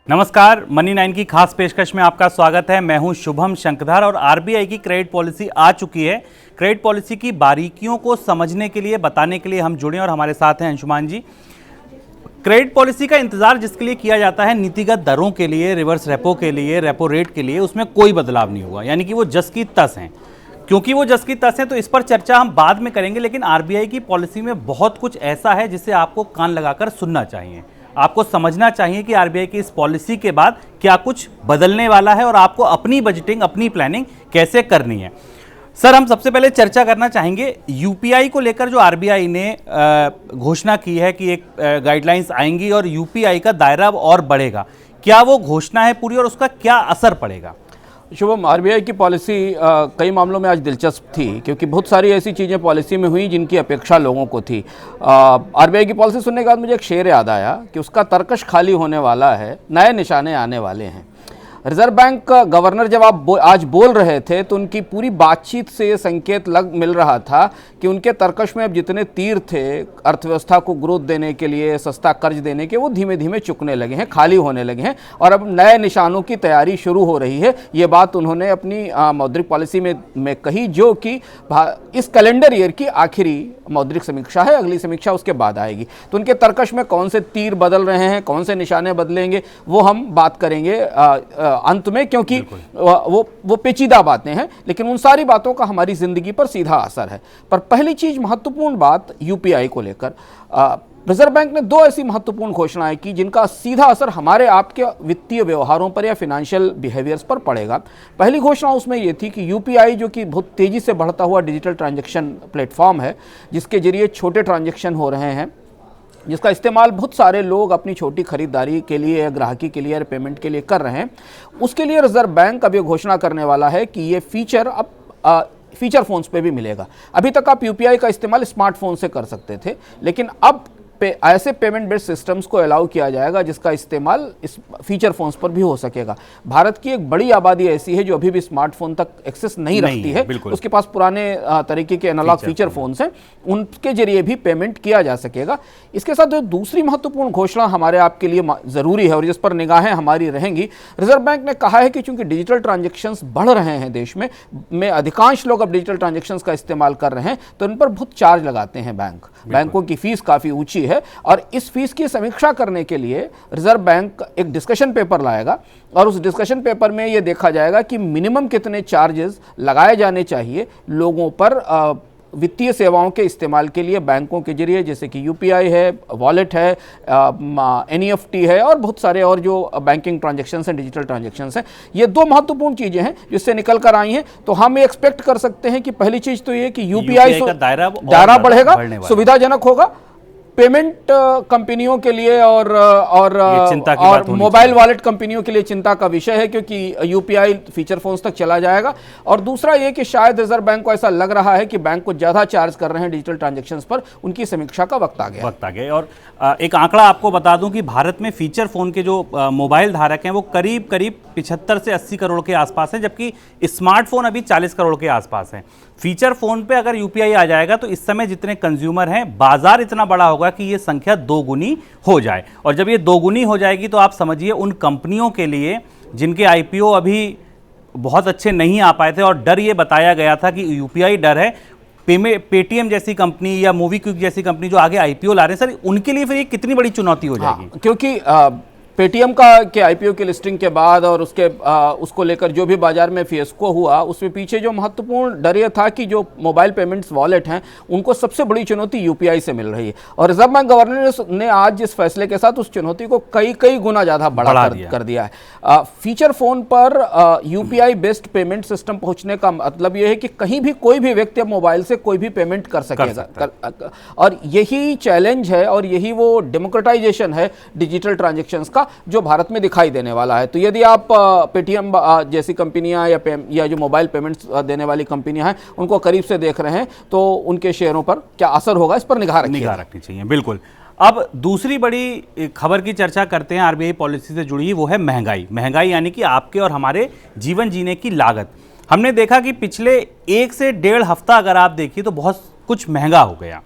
नमस्कार, मनी 9 की खास पेशकश में आपका स्वागत है। मैं हूं शुभम शंकधर और आरबीआई की क्रेडिट पॉलिसी आ चुकी है। क्रेडिट पॉलिसी की बारीकियों को समझने के लिए, बताने के लिए हम जुड़े और हमारे साथ हैं अंशुमान जी। क्रेडिट पॉलिसी का इंतजार जिसके लिए किया जाता है, नीतिगत दरों के लिए, रिवर्स रेपो के लिए, रेपो रेट के लिए, उसमें कोई बदलाव नहीं हुआ, यानी कि वो जस की तस हैं। क्योंकि वो जस की तस हैं तो इस पर चर्चा हम बाद में करेंगे, लेकिन आरबीआई की पॉलिसी में बहुत कुछ ऐसा है जिसे आपको कान लगाकर सुनना चाहिए। आपको समझना चाहिए कि आरबीआई की इस पॉलिसी के बाद क्या कुछ बदलने वाला है और आपको अपनी बजटिंग, अपनी प्लानिंग कैसे करनी है। सर, हम सबसे पहले चर्चा करना चाहेंगे यूपीआई को लेकर, जो आरबीआई ने घोषणा की है कि एक गाइडलाइंस आएंगी और यूपीआई का दायरा और बढ़ेगा। क्या वो घोषणा है पूरी और उसका क्या असर पड़ेगा? शुभम, आरबीआई की पॉलिसी कई मामलों में आज दिलचस्प थी, क्योंकि बहुत सारी ऐसी चीज़ें पॉलिसी में हुई जिनकी अपेक्षा लोगों को थी। आरबीआई की पॉलिसी सुनने के बाद मुझे एक शेर याद आया कि उसका तर्कश खाली होने वाला है, नए निशाने आने वाले हैं। रिजर्व बैंक का गवर्नर जब आज बोल रहे थे तो उनकी पूरी बातचीत से ये संकेत मिल रहा था कि उनके तर्कश में अब जितने तीर थे अर्थव्यवस्था को ग्रोथ देने के लिए, सस्ता कर्ज देने के, वो धीमे धीमे चुकने लगे हैं, खाली होने लगे हैं और अब नए निशानों की तैयारी शुरू हो रही है। ये बात उन्होंने अपनी मौद्रिक पॉलिसी में कही, जो कि इस कैलेंडर ईयर की आखिरी मौद्रिक समीक्षा है। अगली समीक्षा उसके बाद आएगी। तो उनके तर्कश में कौन से तीर बदल रहे हैं, कौन से निशाने बदलेंगे, वो हम बात करेंगे अंत में, क्योंकि वो पेचीदा बातें हैं, लेकिन उन सारी बातों का हमारी जिंदगी पर सीधा असर है। पर पहली चीज, महत्वपूर्ण बात यूपीआई को लेकर, रिजर्व बैंक ने दो ऐसी महत्वपूर्ण घोषणाएं की जिनका सीधा असर हमारे आपके वित्तीय व्यवहारों पर या फाइनेंशियल बिहेवियर्स पर पड़ेगा। पहली घोषणा उसमें यह थी कि यूपीआई, जो कि बहुत तेजी से बढ़ता हुआ डिजिटल ट्रांजैक्शन प्लेटफॉर्म है, जिसके जरिए छोटे ट्रांजैक्शन हो रहे हैं, जिसका इस्तेमाल बहुत सारे लोग अपनी छोटी खरीदारी के लिए या ग्राहकी के लिए या पेमेंट के लिए कर रहे हैं, उसके लिए रिजर्व बैंक अब ये घोषणा करने वाला है कि ये फीचर अब फीचर फोन्स पे भी मिलेगा। अभी तक आप यूपीआई का इस्तेमाल स्मार्टफोन से कर सकते थे, लेकिन अब ऐसे पेमेंट बेस्ड सिस्टम्स को अलाउ किया जाएगा जिसका इस्तेमाल इस फीचर फोन्स पर भी हो सकेगा। भारत की एक बड़ी आबादी ऐसी है जो अभी भी स्मार्टफोन तक एक्सेस नहीं रखती है, उसके पास पुराने तरीके के एनालॉग फीचर फोन्स हैं, उनके जरिए भी पेमेंट किया जा सकेगा। इसके साथ जो दूसरी महत्वपूर्ण घोषणा हमारे आपके लिए जरूरी है और जिस पर निगाहें हमारी रहेंगी, रिजर्व बैंक ने कहा है कि चूंकि डिजिटल ट्रांजेक्शन्स बढ़ रहे हैं देश में अधिकांश लोग अब डिजिटल ट्रांजेक्शन्स का इस्तेमाल कर रहे हैं, तो इन पर बहुत चार्ज लगाते हैं बैंकों की फीस काफी ऊंची है। और इस फीस की समीक्षा करने के लिए रिजर्व बैंक एक डिस्कशन पेपर लाएगा और उस डिस्कशन पेपर में यह देखा जाएगा कि मिनिमम कितने चार्जेस लगाए जाने चाहिए लोगों पर वित्तीय सेवाओं के इस्तेमाल के लिए बैंकों के जरिए, जैसे कि यूपीआई है, वॉलेट है, एनईएफटी है और बहुत सारे और जो बैंकिंग ट्रांजैक्शंस हैं, डिजिटल ट्रांजैक्शंस हैं। ये दो महत्वपूर्ण चीजें हैं जिससे निकल कर आई हैं। तो हम एक्सपेक्ट कर सकते हैं कि पहली चीज तो ये कि यूपीआई का दायरा बढ़ेगा, सुविधाजनक होगा पेमेंट कंपनियों के लिए और मोबाइल वॉलेट कंपनियों के लिए चिंता का विषय है, क्योंकि यूपीआई फीचर फोन्स तक चला जाएगा। और दूसरा ये कि शायद रिजर्व बैंक को ऐसा लग रहा है कि बैंक को ज्यादा चार्ज कर रहे हैं डिजिटल ट्रांजैक्शंस पर, उनकी समीक्षा का वक्त आ गया। और एक आंकड़ा आपको बता दूं कि भारत में फीचर फोन के जो मोबाइल धारक हैं वो करीब 75 से 80 करोड़ के आसपास हैं, जबकि स्मार्टफोन अभी 40 करोड़ के आसपास हैं। फीचर फोन पे अगर यूपीआई आ जाएगा तो इस समय जितने कंज्यूमर हैं, बाजार इतना बड़ा होगा कि ये संख्या दोगुनी हो जाए। और जब ये दोगुनी हो जाएगी तो आप समझिए उन कंपनियों के लिए जिनके आईपीओ अभी बहुत अच्छे नहीं आ पाए थे, और डर ये बताया गया था कि यूपीआई डर है, पेटीएम जैसी कंपनी या मूवीक्विक जैसी कंपनी जो आगे आईपीओ ला रहे हैं, सर उनके लिए फिर ये कितनी बड़ी चुनौती हो जाएगी? क्योंकि पेटीएम के आईपीओ की लिस्टिंग के बाद और उसको लेकर जो भी बाजार में फिएस्को हुआ, उसमें पीछे जो महत्वपूर्ण डर यह था कि जो मोबाइल पेमेंट्स वॉलेट हैं उनको सबसे बड़ी चुनौती यूपीआई से मिल रही है। और रिजर्व बैंक गवर्नर ने आज इस फैसले के साथ उस चुनौती को कई गुना ज्यादा बढ़ा कर दिया है। फीचर फोन पर यूपीआई बेस्ड पेमेंट सिस्टम पहुंचने का मतलब यह है कि कहीं भी कोई भी व्यक्ति अब मोबाइल से कोई भी पेमेंट कर सकेगा। और यही चैलेंज है और यही वो डेमोक्रेटाइजेशन है डिजिटल ट्रांजेक्शन्स का जो भारत में दिखाई देने वाला है। तो यदि आप पेटीएम जैसी कंपनियां या जो मोबाइल पेमेंट्स देने वाली कंपनियां हैं उनको करीब से देख रहे हैं, तो उनके शेयरों पर क्या असर होगा, इस पर निगाह रखनी चाहिए। बिल्कुल। अब दूसरी बड़ी खबर की चर्चा करते हैं आरबीआई पॉलिसी से जुड़ी, वो है महंगाई यानी कि आपके और हमारे जीवन जीने की लागत। हमने देखा कि पिछले 1 से 1.5 हफ्ता अगर आप देखिए तो बहुत कुछ महंगा हो गया।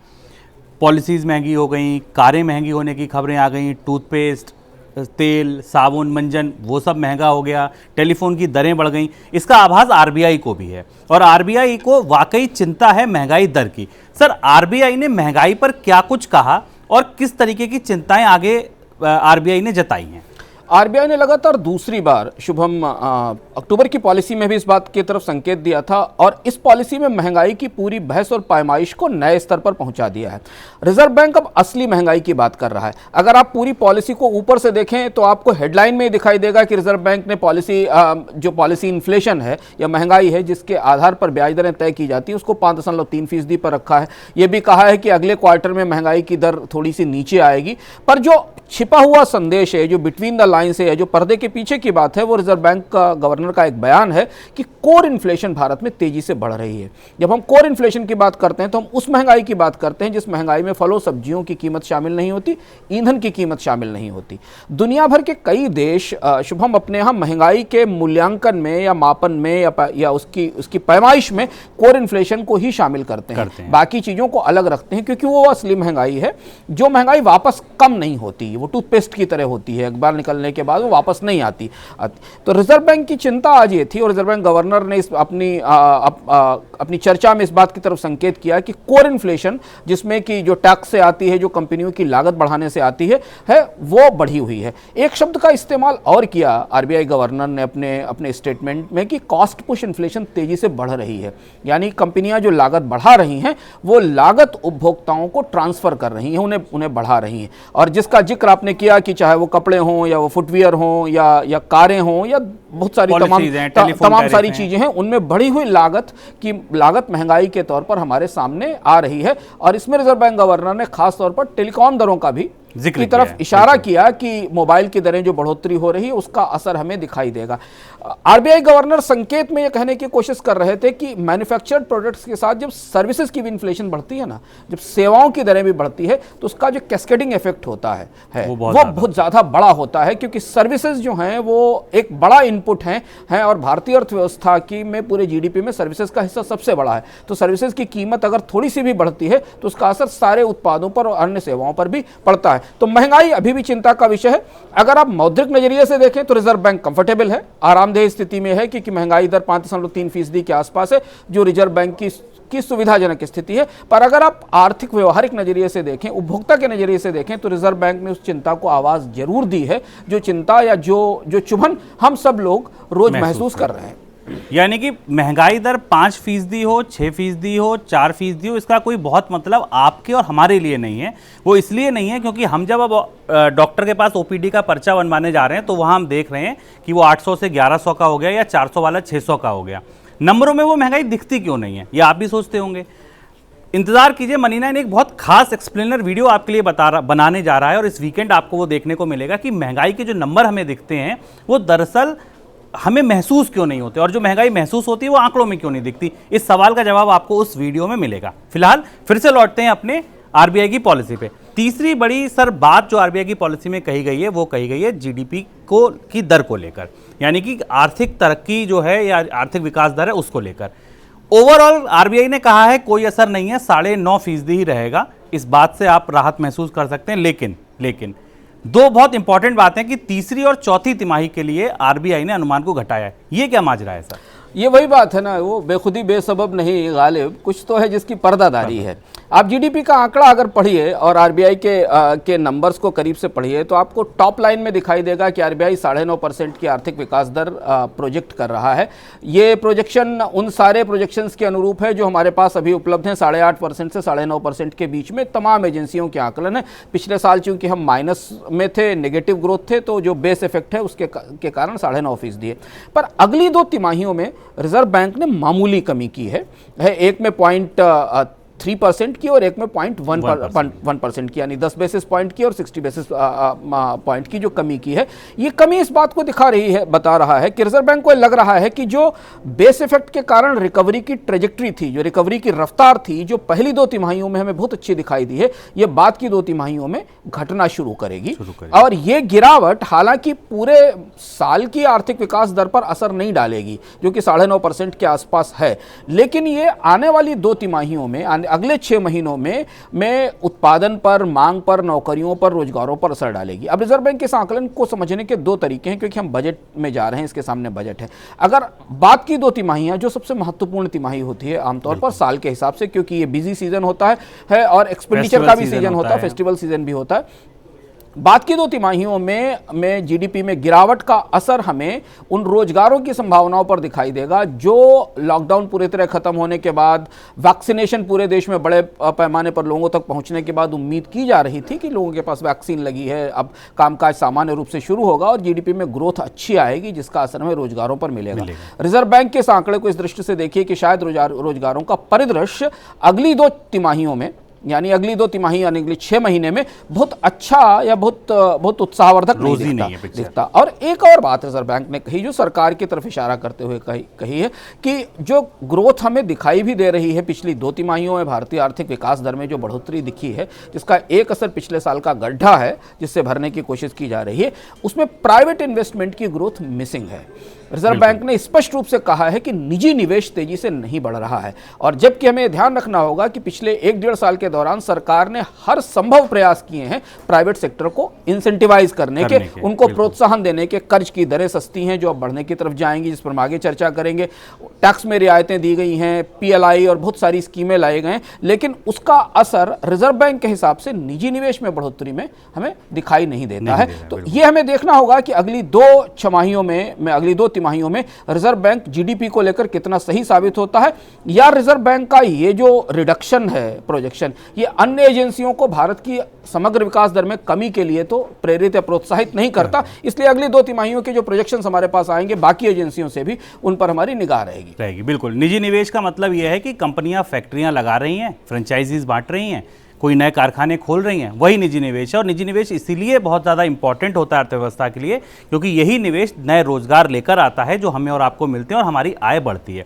पॉलिसीज़ महंगी हो गई, कारें महंगी होने की खबरें आ गई, टूथपेस्ट, तेल, साबुन, मंजन वो सब महंगा हो गया, टेलीफोन की दरें बढ़ गई। इसका आभास आरबीआई को भी है और आरबीआई को वाकई चिंता है महंगाई दर की। सर, आरबीआई ने महंगाई पर क्या कुछ कहा और किस तरीके की चिंताएं आगे आरबीआई ने जताई हैं? आरबीआई ने लगातार दूसरी बार शुभम अक्टूबर की पॉलिसी में भी इस बात की तरफ संकेत दिया था और इस पॉलिसी में महंगाई की पूरी बहस और पैमाइश को नए स्तर पर पहुंचा दिया है। रिजर्व बैंक अब असली महंगाई की बात कर रहा है। अगर आप पूरी पॉलिसी को ऊपर से देखें तो आपको हेडलाइन में दिखाई देगा कि रिजर्व बैंक ने जो पॉलिसी इन्फ्लेशन है या महंगाई है जिसके आधार पर ब्याज दरें तय की जाती है उसको 5.3% पर रखा है। यह भी कहा है कि अगले क्वार्टर में महंगाई की दर थोड़ी सी नीचे आएगी। पर जो छिपा हुआ संदेश है, जो बिटवीन द लाइन से है, जो पर्दे के पीछे की बात है, वो रिजर्व बैंक का गवर्नर का एक बयान है कि कोर इन्फ्लेशन भारत में तेजी से बढ़ रही है। जब हम कोर इन्फ्लेशन की बात करते हैं तो हम उस महंगाई की बात करते हैं जिस महंगाई में फलों सब्जियों की कीमत शामिल नहीं होती, ईंधन की कीमत शामिल नहीं होती। दुनिया भर के कई देश शुभम अपने यहाँ महंगाई के मूल्यांकन में या मापन में या उसकी पैमाइश में कोर इन्फ्लेशन को ही शामिल करते हैं। बाकी चीजों को अलग रखते हैं क्योंकि वो असली महंगाई है, जो महंगाई वापस कम नहीं होती, वो टूथपेस्ट की तरह होती है, एक बार निकलने के बाद वो वापस नहीं आती। तो रिजर्व बैंक की चिंता आज ये थी और रिजर्व बैंक गवर्नर ने अपनी चर्चा में इस बात की तरफ संकेत किया कि कोर इन्फ्लेशन, जिसमें कि जो टैक्स से आती है, जो कंपनियों की लागत बढ़ाने से आती है वो बढ़ी हुई है। एक शब्द का इस्तेमाल और किया आरबीआई गवर्नर ने अपने स्टेटमेंट में कि कॉस्ट पुश इन्फ्लेशन तेजी से बढ़ रही है, यानी कंपनियां जो लागत बढ़ा रही हैं वो लागत उपभोक्ताओं को ट्रांसफर कर रही हैं, उन्हें बढ़ा रही हैं। और जिसका जिक्र आपने किया कि चाहे वो कपड़े हों या वो फुटवियर हों या कारें हों या बहुत सारी तमाम सारी चीजें हैं, उनमें बढ़ी हुई लागत महंगाई के तौर पर हमारे सामने आ रही है। और इसमें रिजर्व बैंक गवर्नर ने खास तौर पर टेलीकॉम दरों का भी की तरफ इशारा किया कि मोबाइल की दरें जो बढ़ोतरी हो रही है उसका असर हमें दिखाई देगा। आरबीआई गवर्नर संकेत में यह कहने की कोशिश कर रहे थे कि मैन्युफैक्चर्ड प्रोडक्ट्स के साथ जब सर्विसेज की भी इन्फ्लेशन बढ़ती है ना, जब सेवाओं की दरें भी बढ़ती है तो उसका जो कैस्केडिंग इफेक्ट होता है वो बहुत ज्यादा बड़ा होता है, क्योंकि सर्विसेज जो हैं वो एक बड़ा इनपुट हैं और भारतीय अर्थव्यवस्था की में पूरे जीडीपी में सर्विसेज का हिस्सा सबसे बड़ा है। तो सर्विसेज की कीमत अगर थोड़ी सी भी बढ़ती है तो उसका असर सारे उत्पादों पर और अन्य सेवाओं पर भी पड़ता है। तो महंगाई अभी भी चिंता का विषय है। अगर आप मौद्रिक नजरिए से देखें तो रिजर्व बैंक कंफर्टेबल है, आरामदेह स्थिति में है, क्योंकि महंगाई दर 5.3% के आसपास है, जो रिजर्व बैंक की सुविधाजनक स्थिति है। पर अगर आप आर्थिक व्यवहारिक नजरिए से देखें, उपभोक्ता के नजरिए से देखें, तो रिजर्व बैंक ने उस चिंता को आवाज जरूर दी है, जो चिंता या जो चुभन हम सब लोग रोज महसूस कर रहे हैं। यानी कि महंगाई दर 5% हो, 6% हो, 4% हो, इसका कोई बहुत मतलब आपके और हमारे लिए नहीं है। वो इसलिए नहीं है क्योंकि हम जब अब डॉक्टर के पास ओपीडी का पर्चा बनवाने जा रहे हैं तो वहाँ हम देख रहे हैं कि वो 800 से 1100 का हो गया या 400 वाला 600 का हो गया। नंबरों में वो महंगाई दिखती क्यों नहीं है, ये आप भी सोचते होंगे। इंतजार कीजिए, मनी 9 एक बहुत खास एक्सप्लेनर वीडियो आपके लिए बनाने जा रहा है और इस वीकेंड आपको वो देखने को मिलेगा कि महंगाई के जो नंबर हमें दिखते हैं वो दरअसल हमें महसूस क्यों नहीं होते, और जो महंगाई महसूस होती है वो आंकड़ों में क्यों नहीं दिखती। इस सवाल का जवाब आपको उस वीडियो में मिलेगा। फिलहाल फिर से लौटते हैं अपने आरबीआई की पॉलिसी पे। तीसरी बड़ी बात जो आरबीआई की पॉलिसी में कही गई है वो कही गई है जीडीपी की दर को लेकर, यानी कि आर्थिक तरक्की जो है या आर्थिक विकास दर है उसको लेकर। ओवरऑल आरबीआई ने कहा है कोई असर नहीं है, 9.5% ही रहेगा। इस बात से आप राहत महसूस कर सकते हैं। लेकिन दो बहुत इंपॉर्टेंट बातें कि तीसरी और चौथी तिमाही के लिए आरबीआई ने अनुमान को घटाया है। ये क्या माजरा है सर? ये वही बात है ना, वो बेखुदी बेसबब नहीं गालिब, कुछ तो है जिसकी पर्दादारी है। आप जीडीपी का आंकड़ा अगर पढ़िए और आरबीआई के नंबर्स को करीब से पढ़िए तो आपको टॉप लाइन में दिखाई देगा कि आरबीआई 9.5% की आर्थिक विकास दर प्रोजेक्ट कर रहा है। ये प्रोजेक्शन उन सारे प्रोजेक्शंस के अनुरूप है जो हमारे पास अभी उपलब्ध हैं। 8.5% से 9.5% के बीच में तमाम एजेंसियों के आकलन है। पिछले साल चूंकि हम माइनस में थे, नेगेटिव ग्रोथ थे, तो जो बेस इफेक्ट है उसके कारण 9.5% है। पर अगली 2 तिमाहियों में रिजर्व बैंक ने मामूली कमी की है। एक में 0.3% की और एक में 0.1% की, यानी 10 बेसिस पॉइंट की और 60 बेसिस पॉइंट की जो कमी की है। ये कमी इस बात को बता रहा है कि रिजर्व बैंक को लग रहा है कि जो बेस इफेक्ट के कारण रिकवरी की ट्रेजेक्टरी थी, जो रिकवरी की रफ्तार थी, जो पहली 2 तिमाहियों में हमें बहुत अच्छी दिखाई दी है, ये बाद की 2 तिमाहियों में घटना शुरू करेगी। और ये गिरावट हालांकि पूरे साल की आर्थिक विकास दर पर असर नहीं डालेगी, जो कि 9.5% के आसपास है, लेकिन ये आने वाली 2 तिमाहियों में, अगले 6 महीनों में उत्पादन पर, मांग पर, नौकरियों पर, रोजगारों पर असर डालेगी। अब रिजर्व बैंक के इस आंकलन को समझने के 2 तरीके हैं, क्योंकि हम बजट में जा रहे हैं, इसके सामने बजट है। अगर बात की 2 तिमाहियां, जो सबसे महत्वपूर्ण तिमाही होती है आमतौर पर साल के हिसाब से, क्योंकि ये बिजी सीजन होता है और एक्सपेंडिचर का भी सीजन होता है, फेस्टिवल सीजन भी होता है। बात की 2 तिमाहियों में जीडीपी में गिरावट का असर हमें उन रोजगारों की संभावनाओं पर दिखाई देगा जो लॉकडाउन पूरी तरह खत्म होने के बाद, वैक्सीनेशन पूरे देश में बड़े पैमाने पर लोगों तक पहुंचने के बाद उम्मीद की जा रही थी कि लोगों के पास वैक्सीन लगी है, अब कामकाज सामान्य रूप से शुरू होगा और जीडीपी में ग्रोथ अच्छी आएगी, जिसका असर हमें रोजगारों पर मिलेगा। रिजर्व बैंक के इस आंकड़े को इस दृष्टि से देखिए कि शायद रोजगारों का परिदृश्य अगली 2 तिमाहियों में, यानी अगली 2 तिमाही यानी अगले 6 महीने में बहुत अच्छा या बहुत उत्साहवर्धक नहीं दिखता। और एक और बात रिजर्व बैंक ने कही, जो सरकार की तरफ इशारा करते हुए कही है कि जो ग्रोथ हमें दिखाई भी दे रही है पिछली 2 तिमाहियों में, भारतीय आर्थिक विकास दर में जो बढ़ोतरी दिखी है, जिसका एक असर पिछले साल का गड्ढा है जिससे भरने की कोशिश की जा रही है, उसमें प्राइवेट इन्वेस्टमेंट की ग्रोथ मिसिंग है। रिजर्व बैंक ने स्पष्ट रूप से कहा है कि निजी निवेश तेजी से नहीं बढ़ रहा है, और जबकि हमें ध्यान रखना होगा कि पिछले 1-1.5 साल के दौरान सरकार ने हर संभव प्रयास किए हैं प्राइवेट सेक्टर को इंसेंटिवाइज करने के, उनको प्रोत्साहन देने के। कर्ज की दरें सस्ती हैं जो अब बढ़ने की तरफ जाएंगी, जिस पर हम आगे चर्चा करेंगे। टैक्स में रियायतें दी गई हैं, पीएलआई और बहुत सारी स्कीमें लाई गए, लेकिन उसका असर रिजर्व बैंक के हिसाब से निजी निवेश में बढ़ोतरी में हमें दिखाई नहीं देता है। तो ये हमें देखना होगा कि अगली 2 छमाहियों में अगली 2 तिमाहियों में रिजर्व बैंक जीडीपी को लेकर कितना सही साबित होता है, या रिजर्व बैंक का ये जो रिडक्शन है, प्रोजेक्शन, ये अन्य एजेंसियों को भारत की समग्र विकास दर में कमी के लिए तो प्रेरित या प्रोत्साहित नहीं करता। इसलिए अगली 2 तिमाहियों के जो प्रोजेक्शंस हमारे पास आएंगे बाकी एजेंसियों से भी, उन पर हमारी निगाह रहेगी। बिल्कुल। निजी निवेश का मतलब यह है कि कंपनियां फैक्ट्रियां लगा रही हैं, फ्रेंचाइजीज बांट रही हैं, कोई नए कारखाने खोल रही हैं, वही निजी निवेश है। और निजी निवेश इसीलिए बहुत ज़्यादा इंपॉर्टेंट होता है अर्थव्यवस्था के लिए, क्योंकि यही निवेश नए रोजगार लेकर आता है जो हमें और आपको मिलते हैं और हमारी आय बढ़ती है।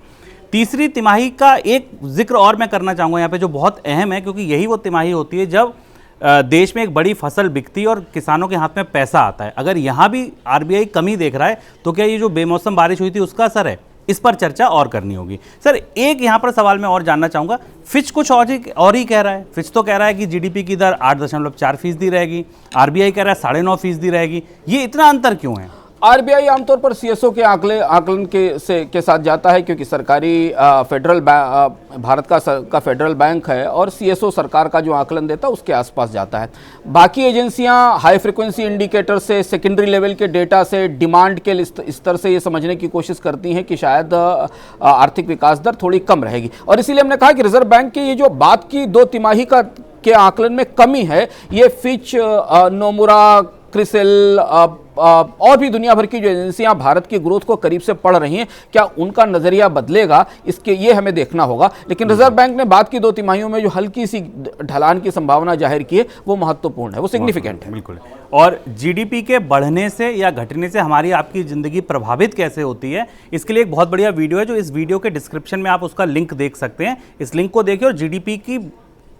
तीसरी तिमाही का एक जिक्र और मैं करना चाहूँगा यहाँ पे, जो बहुत अहम है, क्योंकि यही वो तिमाही होती है जब देश में एक बड़ी फसल बिकती है और किसानों के हाथ में पैसा आता है। अगर यहाँ भी आरबीआई कमी देख रहा है तो क्या ये जो बेमौसम बारिश हुई थी उसका असर है? इस पर चर्चा और करनी होगी। सर, एक यहाँ पर सवाल मैं और जानना चाहूँगा, फिच कुछ और ही कह रहा है। फिच तो कह रहा है कि जीडीपी की दर 8.4% रहेगी, आरबीआई कह रहा है 9.5% रहेगी। ये इतना अंतर क्यों है? आरबीआई आमतौर पर सीएसओ के आकलन के साथ जाता है, क्योंकि सरकारी भारत का फेडरल बैंक है और सीएसओ सरकार का जो आकलन देता है उसके आसपास जाता है। बाकी एजेंसियां हाई फ्रीक्वेंसी इंडिकेटर से, सेकेंडरी लेवल के डेटा से, डिमांड के स्तर से ये समझने की कोशिश करती हैं कि शायद आर्थिक विकास दर थोड़ी कम रहेगी। और इसीलिए हमने कहा कि रिजर्व बैंक की ये जो बात की 2 तिमाही के आकलन में कमी है, ये फिच, नोमुरा, क्रिसिल और भी दुनिया भर की जो एजेंसियां भारत की ग्रोथ को करीब से पढ़ रही हैं, क्या उनका नजरिया बदलेगा, इसके ये हमें देखना होगा। लेकिन रिजर्व बैंक ने बात की 2 तिमाहियों में जो हल्की सी ढलान की संभावना जाहिर की है, वो महत्वपूर्ण है, वो सिग्निफिकेंट है। बिल्कुल। और जीडीपी के बढ़ने से या घटने से हमारी आपकी जिंदगी प्रभावित कैसे होती है, इसके लिए एक बहुत बढ़िया वीडियो है, जो इस वीडियो के डिस्क्रिप्शन में आप उसका लिंक देख सकते हैं। इस लिंक को देखिए और जीडीपी की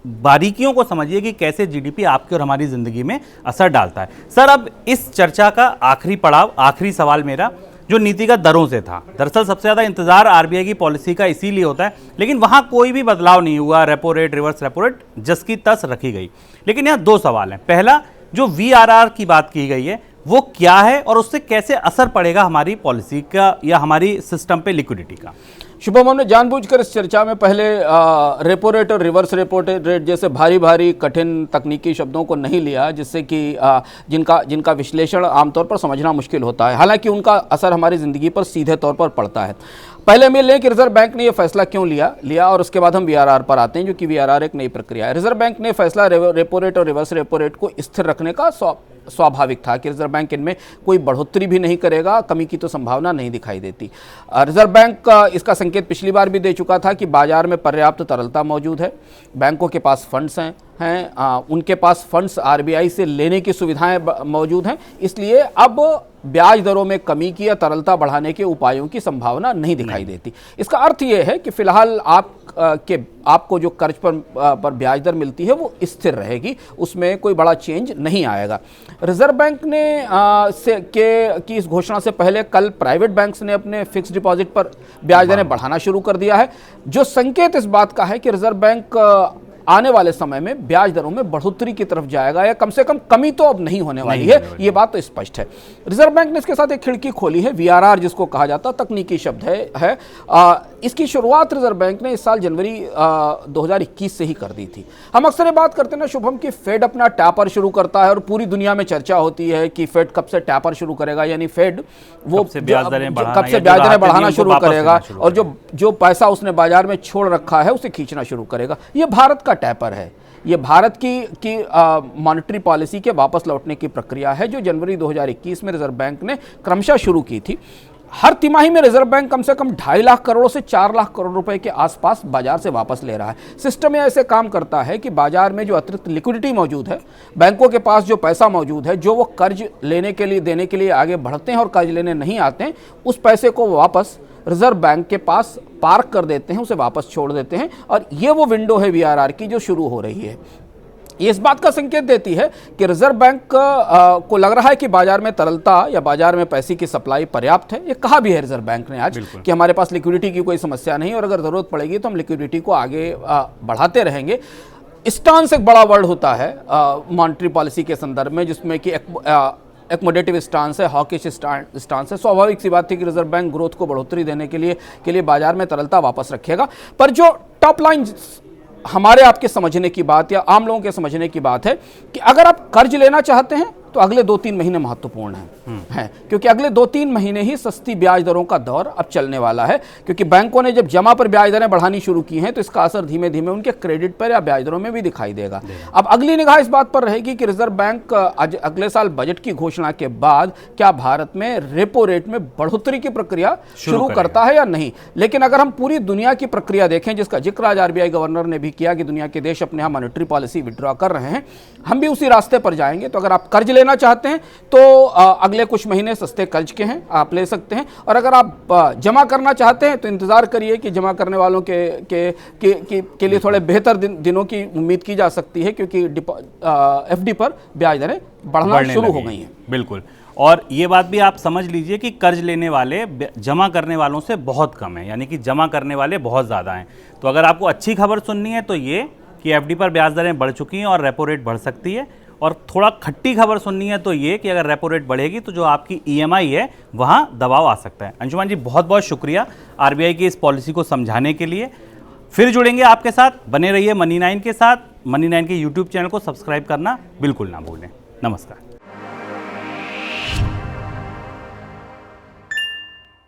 बारीकियों को समझिए कि कैसे जीडीपी आपकी और हमारी जिंदगी में असर डालता है। सर, अब इस चर्चा का आखिरी पड़ाव, आखिरी सवाल मेरा, जो नीतिगत दरों से था। दरअसल सबसे ज़्यादा इंतजार आरबीआई की पॉलिसी का इसीलिए होता है, लेकिन वहाँ कोई भी बदलाव नहीं हुआ। Repo rate, reverse repo rate जस की तस रखी गई। लेकिन यहाँ 2 सवाल हैं। पहला, जो वीआरआर की बात की गई है वो क्या है और उससे कैसे असर पड़ेगा हमारी पॉलिसी का या हमारी सिस्टम पे लिक्विडिटी का? शुभम, हमने जानबूझकर इस चर्चा में पहले रेपो रेट और रिवर्स रेपो रेट जैसे भारी कठिन तकनीकी शब्दों को नहीं लिया, जिससे कि जिनका विश्लेषण आमतौर पर समझना मुश्किल होता है, हालांकि उनका असर हमारी ज़िंदगी पर सीधे तौर पर पड़ता है। पहले हम ये लें कि रिजर्व बैंक ने यह फैसला क्यों लिया और उसके बाद हम वीआरआर पर आते हैं, जो कि वीआरआर एक नई प्रक्रिया है। रिजर्व बैंक ने फैसला रेपो रेट और रिवर्स रेपो रेट को स्थिर रखने का स्वाभाविक था कि रिजर्व बैंक इनमें कोई बढ़ोतरी भी नहीं करेगा, कमी की तो संभावना नहीं दिखाई देती। रिजर्व बैंक इसका संकेत पिछली बार भी दे चुका था कि बाजार में पर्याप्त तरलता मौजूद है, बैंकों के पास फंड्स हैं, हैं उनके पास फंड्स आरबीआई से लेने की सुविधाएं मौजूद हैं, इसलिए अब ब्याज दरों में कमी की या तरलता बढ़ाने के उपायों की संभावना नहीं दिखाई देती। इसका अर्थ यह है कि फिलहाल आपको जो कर्ज पर ब्याज दर मिलती है वो स्थिर रहेगी, उसमें कोई बड़ा चेंज नहीं आएगा। रिजर्व बैंक ने की इस घोषणा से पहले कल प्राइवेट बैंक्स ने अपने फिक्स डिपॉजिट पर ब्याज दरें बढ़ाना शुरू कर दिया है, जो संकेत इस बात का है कि रिजर्व बैंक आने वाले समय में ब्याज दरों में बढ़ोतरी की तरफ जाएगा, या कम से कम कमी तो अब नहीं होने वाली है, ये बात तो स्पष्ट है। रिजर्व बैंक ने इसके साथ एक खिड़की खोली है, वीआरआर जिसको कहा जाता है, तकनीकी शब्द है। इसकी शुरुआत रिजर्व बैंक ने इस साल जनवरी 2021 से ही कर दी थी। हम अक्सर ये बात करते हैं ना शुभम कि फेड अपना टैपर शुरू करता है और पूरी दुनिया में चर्चा होती है कि फेड कब से टैपर शुरू करेगा, यानी फेड वो कब से ब्याज दरें बढ़ाना शुरू करेगा और जो पैसा उसने बाजार में छोड़ रखा है उसे खींचना शुरू करेगा। ये भारत का टैपर है, ये भारत की मॉनेटरी पॉलिसी के वापस लौटने की प्रक्रिया है, जो जनवरी 2021 में रिजर्व बैंक ने क्रमशः शुरू की थी। हर तिमाही में रिजर्व बैंक कम से कम 2.5 लाख करोड़ से 4 लाख करोड़ रुपए के आसपास बाजार से वापस ले रहा है। सिस्टम ऐसे काम करता है कि बाजार में जो अतिरिक्त लिक्विडिटी मौजूद है, बैंकों के पास जो पैसा मौजूद है, जो वो कर्ज लेने के लिए देने के लिए आगे बढ़ते हैं और कर्ज लेने नहीं आते हैं, उस पैसे को वापस रिजर्व बैंक के पास पार्क कर देते हैं, उसे वापस छोड़ देते हैं, और ये वो विंडो है वीआरआर की जो शुरू हो रही है। ये इस बात का संकेत देती है कि रिजर्व बैंक को लग रहा है कि बाजार में तरलता या बाजार में पैसे की सप्लाई पर्याप्त है। ये कहा भी है रिजर्व बैंक ने आज कि हमारे पास लिक्विडिटी की कोई समस्या नहीं, और अगर जरूरत पड़ेगी तो हम लिक्विडिटी को आगे बढ़ाते रहेंगे। स्टांस एक बड़ा वर्ड होता है मॉनेटरी पॉलिसी के संदर्भ में, जिसमें कि एक्मोडेटिव स्टांस है, हॉकिश स्टांस है। स्वाभाविक सी बात थी कि रिजर्व बैंक ग्रोथ को बढ़ोतरी देने के लिए बाजार में तरलता वापस रखेगा। पर जो टॉप लाइन हमारे आपके समझने की बात या आम लोगों के समझने की बात है कि अगर आप कर्ज लेना चाहते हैं तो अगले 2-3 महीने महत्वपूर्ण हैं, क्योंकि अगले 2-3 महीने ही सस्ती ब्याज दरों का दौर अब चलने वाला है। क्योंकि बैंकों ने जब जमा पर ब्याज दरें बढ़ानी शुरू की हैं तो इसका असर धीमे धीमे उनके क्रेडिट पर या ब्याज दरों में भी दिखाई देगा। अब अगली निगाह इस बात पर रहेगी कि रिजर्व बैंक अगले साल बजट की घोषणा के बाद क्या भारत में रेपो रेट में बढ़ोतरी की प्रक्रिया शुरू करता है या नहीं। लेकिन अगर हम पूरी दुनिया की प्रक्रिया देखें, जिसका जिक्र आज आरबीआई गवर्नर ने भी किया कि दुनिया के देश अपने यहाँ मॉनेटरी पॉलिसी विड्रॉ कर रहे हैं, हम भी उसी रास्ते पर जाएंगे। तो अगर आप कर्ज लेना चाहते हैं तो अगले कुछ महीने सस्ते कर्ज के हैं, आप ले सकते हैं, और अगर आप जमा करना चाहते हैं तो इंतजार करिए कि जमा करने वालों के लिए थोड़े बेहतर दिनों की उम्मीद की जा सकती है, क्योंकि एफडी पर ब्याज दरें बढ़ना शुरू हो गई हैं। बिल्कुल, और ये बात भी आप समझ लीजिए कि कर्ज लेने वाले जमा करने वालों से बहुत कम है, यानी कि जमा करने वाले बहुत ज़्यादा हैं। तो अगर आपको अच्छी खबर सुननी है तो ये कि एफडी पर ब्याज दरें बढ़ चुकी हैं और रेपो रेट बढ़ सकती है, और थोड़ा खट्टी खबर सुननी है तो ये कि अगर रेपो रेट बढ़ेगी तो जो आपकी ईएमआई है वहाँ दबाव आ सकता है। अंशुमान जी, बहुत बहुत शुक्रिया आरबीआई की इस पॉलिसी को समझाने के लिए। फिर जुड़ेंगे आपके साथ, बने रहिए मनी 9 के साथ। मनी 9 के यूट्यूब चैनल को सब्सक्राइब करना बिल्कुल ना भूलें। नमस्कार।